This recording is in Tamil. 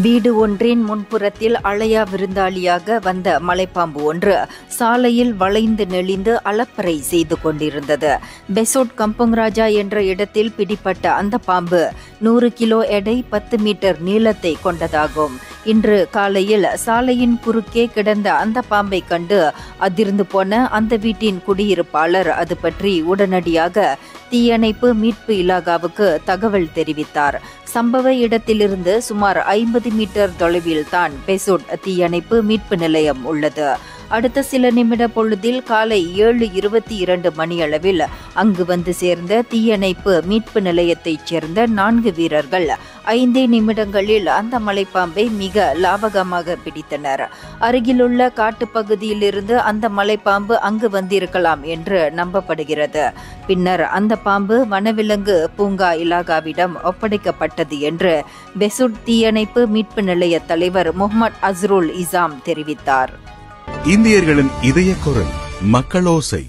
வீடு ஒன்றின் முன்புறத்தில் அழையா விருந்தாளியாக வந்த மலைப்பாம்பு ஒன்று சாலையில் வளைந்து நெளிந்து அலப்பறை செய்து கொண்டிருந்தது. பெசோட் கம்பங் ராஜா என்ற இடத்தில் பிடிப்பட்ட அந்த பாம்பு 100 கிலோ எடை, 10 மீட்டர் நீளத்தை கொண்டதாகும். இன்று காலையில் சாலையின் குறுக்கே கிடந்த அந்த பாம்பை கண்டு அதிர்ந்து போன அந்த வீட்டின் குடியிருப்பாளர் அது பற்றி உடனடியாக தீயணைப்பு மீட்பு இலாகாவுக்கு தகவல் தெரிவித்தார். சம்பவ இடத்திலிருந்து சுமார் 50 மீட்டர் தொலைவில் தான் பெசோட் தீயணைப்பு மீட்பு நிலையம் உள்ளது. அடுத்த சில நிமிட பொழுதில் காலை 7:22 மணியளவில் அங்கு வந்து சேர்ந்த தீயணைப்பு மீட்பு நிலையத்தைச் சேர்ந்த 4 வீரர்கள் 5 நிமிடங்களில் அந்த மலைப்பாம்பை மிக லாபகமாக பிடித்தனர். அருகிலுள்ள காட்டுப்பகுதியிலிருந்து அந்த மலைப்பாம்பு அங்கு வந்திருக்கலாம் என்று நம்பப்படுகிறது. பின்னர் அந்த பாம்பு வனவிலங்கு பூங்கா இலாகாவிடம் ஒப்படைக்கப்பட்டது என்று பெசோட் தீயணைப்பு மீட்பு நிலைய தலைவர் முகமது அஸ்ருல் இசாம் தெரிவித்தார். இந்தியர்களின் இதய குரல் மக்களோசை.